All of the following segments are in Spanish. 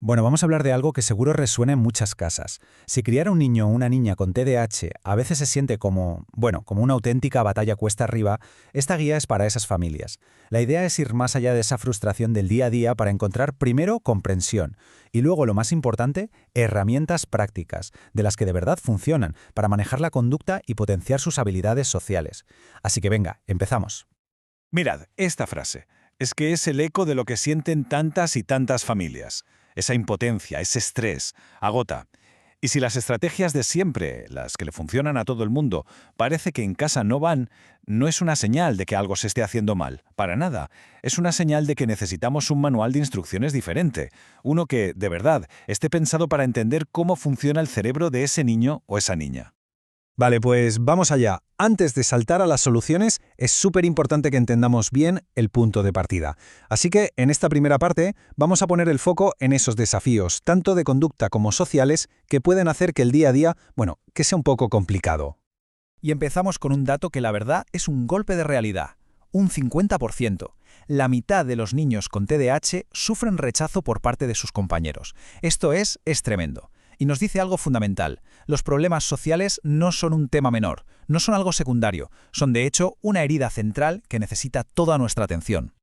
Bueno, vamos a hablar de algo que seguro resuena en muchas casas. Si criar a un niño o una niña con TDAH a veces se siente como una auténtica batalla cuesta arriba, esta guía es para esas familias. La idea es ir más allá de esa frustración del día a día para encontrar primero comprensión y luego, lo más importante, herramientas prácticas, de las que de verdad funcionan, para manejar la conducta y potenciar sus habilidades sociales. Así que venga, empezamos. Mirad, esta frase. Es que es el eco de lo que sienten tantas y tantas familias. Esa impotencia, ese estrés, agota. Y si las estrategias de siempre, las que le funcionan a todo el mundo, parece que en casa no van, no es una señal de que algo se esté haciendo mal, para nada. Es una señal de que necesitamos un manual de instrucciones diferente, uno que, de verdad, esté pensado para entender cómo funciona el cerebro de ese niño o esa niña. Vale, pues vamos allá. Antes de saltar a las soluciones, es súper importante que entendamos bien el punto de partida. Así que, en esta primera parte, vamos a poner el foco en esos desafíos, tanto de conducta como sociales, que pueden hacer que el día a día, que sea un poco complicado. Y empezamos con un dato que la verdad es un golpe de realidad. Un 50%. La mitad de los niños con TDAH sufren rechazo por parte de sus compañeros. Esto es tremendo. Y nos dice algo fundamental. Los problemas sociales no son un tema menor, no son algo secundario, son de hecho una herida central que necesita toda nuestra atención.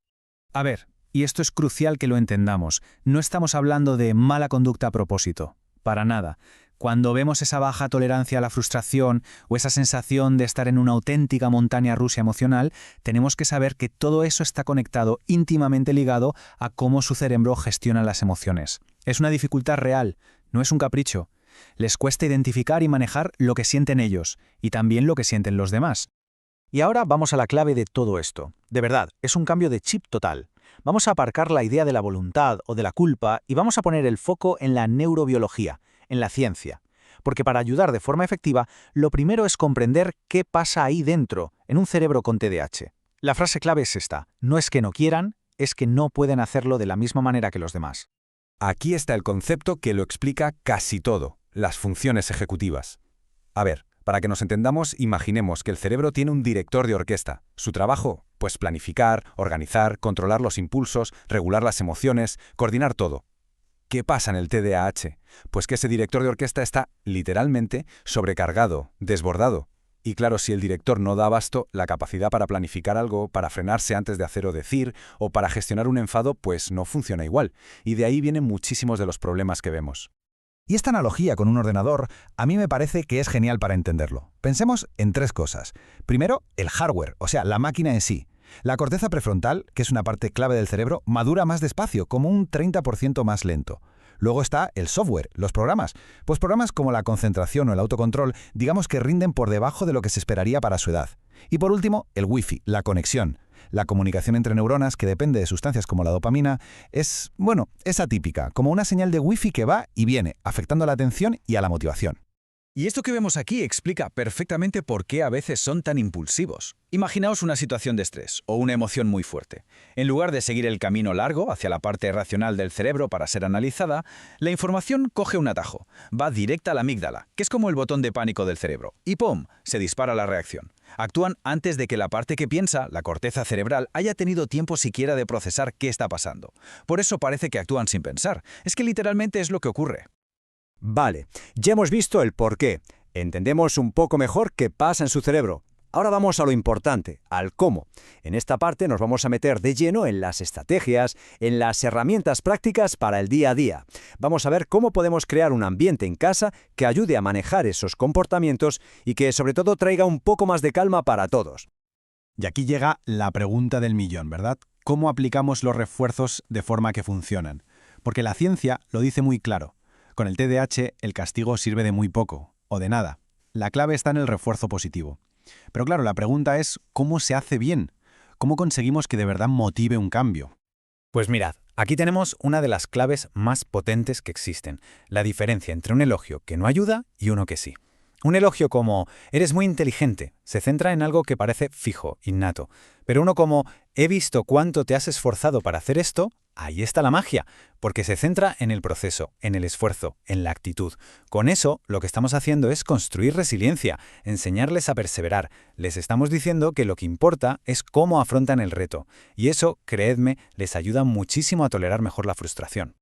A ver, y esto es crucial que lo entendamos, no estamos hablando de mala conducta a propósito, para nada. Cuando vemos esa baja tolerancia a la frustración o esa sensación de estar en una auténtica montaña rusa emocional, tenemos que saber que todo eso está conectado, íntimamente ligado a cómo su cerebro gestiona las emociones. Es una dificultad real, no es un capricho. Les cuesta identificar y manejar lo que sienten ellos, y también lo que sienten los demás. Y ahora vamos a la clave de todo esto. De verdad, es un cambio de chip total. Vamos a aparcar la idea de la voluntad o de la culpa y vamos a poner el foco en la neurobiología, en la ciencia. Porque para ayudar de forma efectiva, lo primero es comprender qué pasa ahí dentro, en un cerebro con TDAH. La frase clave es esta: no es que no quieran, es que no pueden hacerlo de la misma manera que los demás. Aquí está el concepto que lo explica casi todo, las funciones ejecutivas. A ver, para que nos entendamos, imaginemos que el cerebro tiene un director de orquesta. Su trabajo, pues planificar, organizar, controlar los impulsos, regular las emociones, coordinar todo. ¿Qué pasa en el TDAH? Pues que ese director de orquesta está, literalmente, sobrecargado, desbordado. Y claro, si el director no da abasto, la capacidad para planificar algo, para frenarse antes de hacer o decir, o para gestionar un enfado, pues no funciona igual. Y de ahí vienen muchísimos de los problemas que vemos. Y esta analogía con un ordenador a mí me parece que es genial para entenderlo. Pensemos en tres cosas. Primero, el hardware, o sea, la máquina en sí. La corteza prefrontal, que es una parte clave del cerebro, madura más despacio, como un 30% más lento. Luego está el software, los programas. Pues programas como la concentración o el autocontrol, digamos que rinden por debajo de lo que se esperaría para su edad. Y por último, el wifi, la conexión. La comunicación entre neuronas, que depende de sustancias como la dopamina, es atípica, como una señal de wifi que va y viene, afectando a la atención y a la motivación. Y esto que vemos aquí explica perfectamente por qué a veces son tan impulsivos. Imaginaos una situación de estrés o una emoción muy fuerte. En lugar de seguir el camino largo hacia la parte racional del cerebro para ser analizada, la información coge un atajo, va directa a la amígdala, que es como el botón de pánico del cerebro, y ¡pum!, se dispara la reacción. Actúan antes de que la parte que piensa, la corteza cerebral, haya tenido tiempo siquiera de procesar qué está pasando. Por eso parece que actúan sin pensar. Es que literalmente es lo que ocurre. Vale, ya hemos visto el porqué. Entendemos un poco mejor qué pasa en su cerebro. Ahora vamos a lo importante, al cómo. En esta parte nos vamos a meter de lleno en las estrategias, en las herramientas prácticas para el día a día. Vamos a ver cómo podemos crear un ambiente en casa que ayude a manejar esos comportamientos y que sobre todo traiga un poco más de calma para todos. Y aquí llega la pregunta del millón, ¿verdad? ¿Cómo aplicamos los refuerzos de forma que funcionan? Porque la ciencia lo dice muy claro. Con el TDAH, el castigo sirve de muy poco, o de nada. La clave está en el refuerzo positivo. Pero claro, la pregunta es, ¿cómo se hace bien? ¿Cómo conseguimos que de verdad motive un cambio? Pues mirad, aquí tenemos una de las claves más potentes que existen, la diferencia entre un elogio que no ayuda y uno que sí. Un elogio como «eres muy inteligente» se centra en algo que parece fijo, innato. Pero uno como «he visto cuánto te has esforzado para hacer esto», ahí está la magia, porque se centra en el proceso, en el esfuerzo, en la actitud. Con eso, lo que estamos haciendo es construir resiliencia, enseñarles a perseverar. Les estamos diciendo que lo que importa es cómo afrontan el reto. Y eso, creedme, les ayuda muchísimo a tolerar mejor la frustración.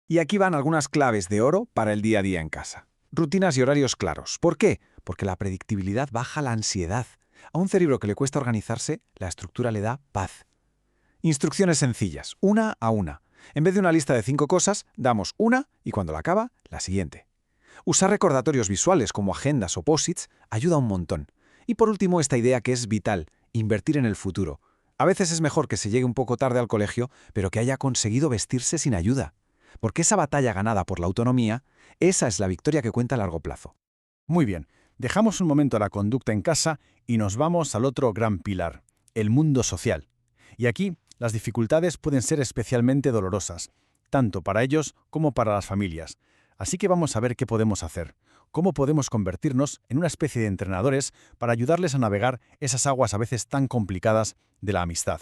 Y aquí van algunas claves de oro para el día a día en casa. Rutinas y horarios claros. ¿Por qué? Porque la predictibilidad baja la ansiedad. A un cerebro que le cuesta organizarse, la estructura le da paz. Instrucciones sencillas, una a una. En vez de una lista de 5 cosas, damos una y cuando la acaba, la siguiente. Usar recordatorios visuales como agendas o post-its ayuda un montón. Y por último, esta idea que es vital, invertir en el futuro. A veces es mejor que se llegue un poco tarde al colegio, pero que haya conseguido vestirse sin ayuda. Porque esa batalla ganada por la autonomía, esa es la victoria que cuenta a largo plazo. Muy bien, dejamos un momento la conducta en casa y nos vamos al otro gran pilar, el mundo social. Y aquí, las dificultades pueden ser especialmente dolorosas, tanto para ellos como para las familias. Así que vamos a ver qué podemos hacer, cómo podemos convertirnos en una especie de entrenadores para ayudarles a navegar esas aguas a veces tan complicadas de la amistad.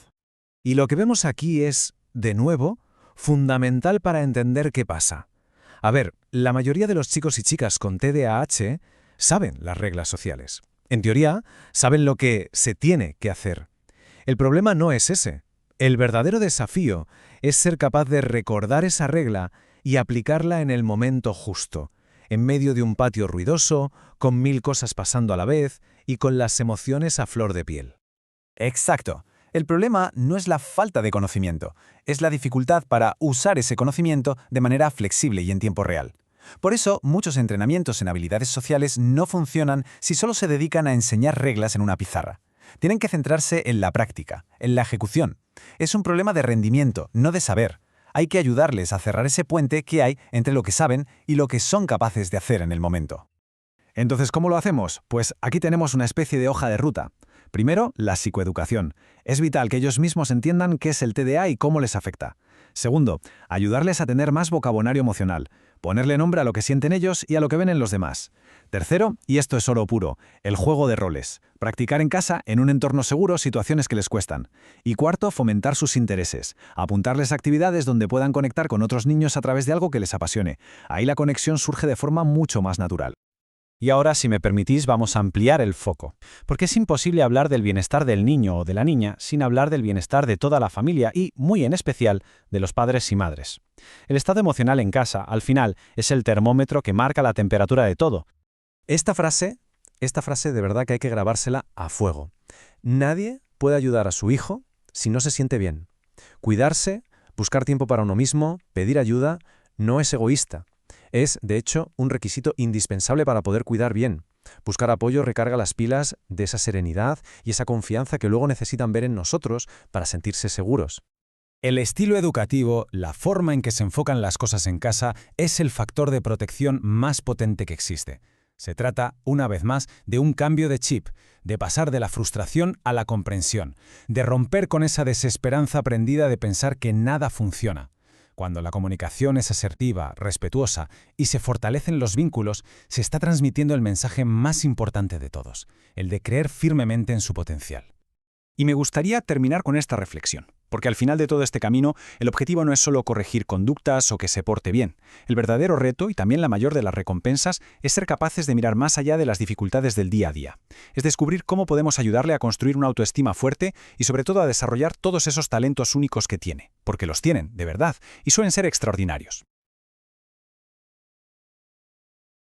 Y lo que vemos aquí es, de nuevo, fundamental para entender qué pasa. A ver, la mayoría de los chicos y chicas con TDAH saben las reglas sociales. En teoría, saben lo que se tiene que hacer. El problema no es ese. El verdadero desafío es ser capaz de recordar esa regla y aplicarla en el momento justo, en medio de un patio ruidoso, con 1000 cosas pasando a la vez y con las emociones a flor de piel. Exacto. El problema no es la falta de conocimiento, es la dificultad para usar ese conocimiento de manera flexible y en tiempo real. Por eso, muchos entrenamientos en habilidades sociales no funcionan si solo se dedican a enseñar reglas en una pizarra. Tienen que centrarse en la práctica, en la ejecución. Es un problema de rendimiento, no de saber. Hay que ayudarles a cerrar ese puente que hay entre lo que saben y lo que son capaces de hacer en el momento. Entonces, ¿cómo lo hacemos? Pues aquí tenemos una especie de hoja de ruta. Primero, la psicoeducación. Es vital que ellos mismos entiendan qué es el TDA y cómo les afecta. Segundo, ayudarles a tener más vocabulario emocional, ponerle nombre a lo que sienten ellos y a lo que ven en los demás. Tercero, y esto es oro puro, el juego de roles. Practicar en casa, en un entorno seguro, situaciones que les cuestan. Y cuarto, fomentar sus intereses. Apuntarles a actividades donde puedan conectar con otros niños a través de algo que les apasione. Ahí la conexión surge de forma mucho más natural. Y ahora, si me permitís, vamos a ampliar el foco, porque es imposible hablar del bienestar del niño o de la niña sin hablar del bienestar de toda la familia y, muy en especial, de los padres y madres. El estado emocional en casa, al final, es el termómetro que marca la temperatura de todo. Esta frase de verdad que hay que grabársela a fuego. Nadie puede ayudar a su hijo si no se siente bien. Cuidarse, buscar tiempo para uno mismo, pedir ayuda, no es egoísta. Es, de hecho, un requisito indispensable para poder cuidar bien. Buscar apoyo recarga las pilas de esa serenidad y esa confianza que luego necesitan ver en nosotros para sentirse seguros. El estilo educativo, la forma en que se enfocan las cosas en casa, es el factor de protección más potente que existe. Se trata, una vez más, de un cambio de chip, de pasar de la frustración a la comprensión, de romper con esa desesperanza aprendida de pensar que nada funciona. Cuando la comunicación es asertiva, respetuosa y se fortalecen los vínculos, se está transmitiendo el mensaje más importante de todos, el de creer firmemente en su potencial. Y me gustaría terminar con esta reflexión, porque al final de todo este camino, el objetivo no es solo corregir conductas o que se porte bien. El verdadero reto, y también la mayor de las recompensas, es ser capaces de mirar más allá de las dificultades del día a día. Es descubrir cómo podemos ayudarle a construir una autoestima fuerte y sobre todo a desarrollar todos esos talentos únicos que tiene, porque los tienen, de verdad, y suelen ser extraordinarios.